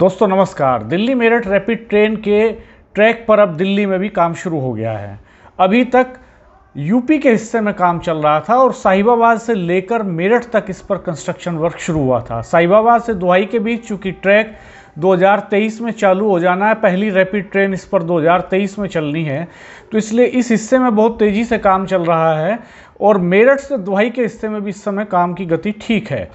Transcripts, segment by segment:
दोस्तों नमस्कार। Delhi Meerut rapid train के ट्रैक पर अब दिल्ली में भी काम शुरू हो गया है। अभी तक यूपी के हिस्से में काम चल रहा था और साहिबाबाद से लेकर मेरठ तक इस पर कंस्ट्रक्शन वर्क शुरू हुआ था। साहिबाबाद से दुहाई के बीच चूंकि ट्रैक 2023 में चालू हो जाना है, पहली रैपिड ट्रेन इस पर 2023 में चलनी है, तो इसलिए इस हिस्से में बहुत तेज़ी से काम चल रहा है और मेरठ से दुहाई के हिस्से में भी इस समय काम की गति ठीक है।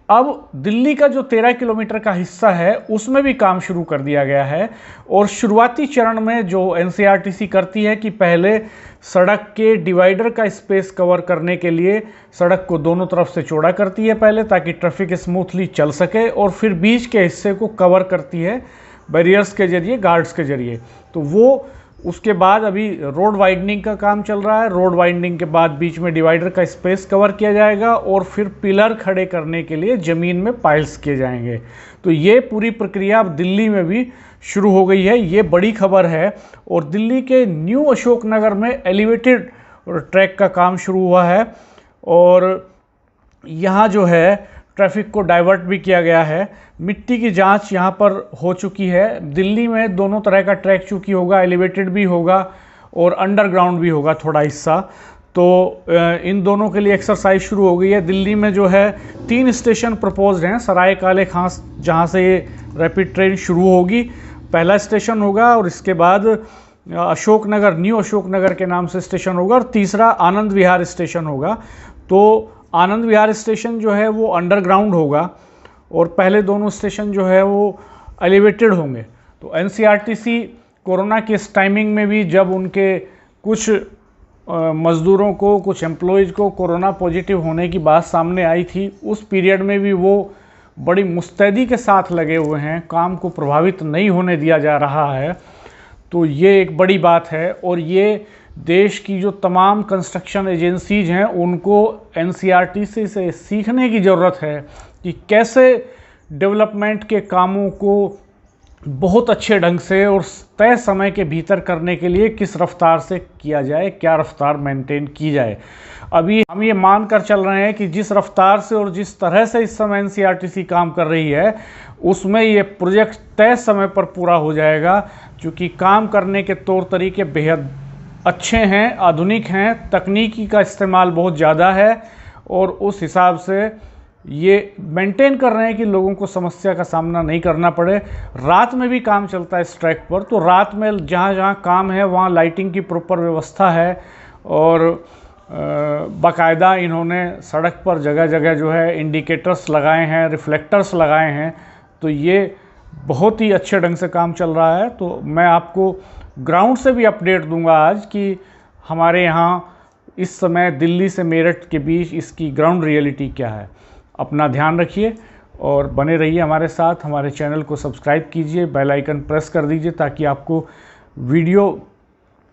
अब दिल्ली का जो 13 किलोमीटर का हिस्सा है उसमें भी काम शुरू कर दिया गया है और शुरुआती चरण में जो एनसीआरटीसी करती है कि पहले सड़क के डिवाइडर का स्पेस कवर करने के लिए सड़क को दोनों तरफ से चौड़ा करती है पहले, ताकि ट्रैफिक स्मूथली चल सके, और फिर बीच के हिस्से को कवर करती है बैरियर्स के जरिए, गार्ड्स के जरिए। तो वो उसके बाद अभी रोड वाइडनिंग का काम चल रहा है। रोड वाइडनिंग के बाद बीच में डिवाइडर का स्पेस कवर किया जाएगा और फिर पिलर खड़े करने के लिए ज़मीन में पाइल्स किए जाएंगे। तो ये पूरी प्रक्रिया अब दिल्ली में भी शुरू हो गई है। ये बड़ी खबर है। और दिल्ली के न्यू अशोक नगर में एलिवेटेड ट्रैक का काम शुरू हुआ है और यहाँ जो है ट्रैफिक को डाइवर्ट भी किया गया है। मिट्टी की जांच यहाँ पर हो चुकी है। दिल्ली में दोनों तरह का ट्रैक चूँकि होगा, एलिवेटेड भी होगा और अंडरग्राउंड भी होगा थोड़ा हिस्सा, तो इन दोनों के लिए एक्सरसाइज शुरू हो गई है। दिल्ली में जो है 3 स्टेशन प्रपोज्ड हैं। सराय काले खास जहाँ से ये रैपिड ट्रेन शुरू होगी, पहला स्टेशन होगा, और इसके बाद अशोक नगर, न्यू अशोक नगर के नाम से स्टेशन होगा, और तीसरा आनंद विहार स्टेशन होगा। तो आनंद विहार स्टेशन जो है वो अंडरग्राउंड होगा और पहले दोनों स्टेशन जो है वो एलिवेटेड होंगे। तो एनसीआरटीसी कोरोना के इस टाइमिंग में भी, जब उनके कुछ मज़दूरों को, कुछ एम्प्लॉयज़ को कोरोना पॉजिटिव होने की बात सामने आई थी, उस पीरियड में भी वो बड़ी मुस्तैदी के साथ लगे हुए हैं, काम को प्रभावित नहीं होने दिया जा रहा है। तो ये एक बड़ी बात है और ये देश की जो तमाम कंस्ट्रक्शन एजेंसीज हैं उनको एनसीआरटीसी से सीखने की ज़रूरत है कि कैसे डेवलपमेंट के कामों को बहुत अच्छे ढंग से और तय समय के भीतर करने के लिए किस रफ्तार से किया जाए, क्या रफ्तार मेंटेन की जाए। अभी हम ये मान कर चल रहे हैं कि जिस रफ्तार से और जिस तरह से इस समय एनसीआरटीसी काम कर रही है उसमें ये प्रोजेक्ट तय समय पर पूरा हो जाएगा, क्योंकि काम करने के तौर तरीके बेहद अच्छे हैं, आधुनिक हैं, तकनीकी का इस्तेमाल बहुत ज़्यादा है और उस हिसाब से ये मेंटेन कर रहे हैं कि लोगों को समस्या का सामना नहीं करना पड़े। रात में भी काम चलता है इस ट्रैक पर, तो रात में जहाँ जहाँ काम है वहाँ लाइटिंग की प्रॉपर व्यवस्था है और बाकायदा इन्होंने सड़क पर जगह जगह जो है इंडिकेटर्स लगाए हैं, रिफ्लेक्टर्स लगाए हैं। तो ये बहुत ही अच्छे ढंग से काम चल रहा है। तो मैं आपको ग्राउंड से भी अपडेट दूंगा आज कि हमारे यहाँ इस समय दिल्ली से मेरठ के बीच इसकी ग्राउंड रियलिटी क्या है। अपना ध्यान रखिए और बने रहिए हमारे साथ। हमारे चैनल को सब्सक्राइब कीजिए, बेल आइकन प्रेस कर दीजिए ताकि आपको वीडियो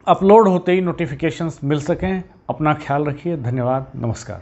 अपलोड होते ही नोटिफिकेशंस मिल सकें। अपना ख्याल रखिए। धन्यवाद। नमस्कार।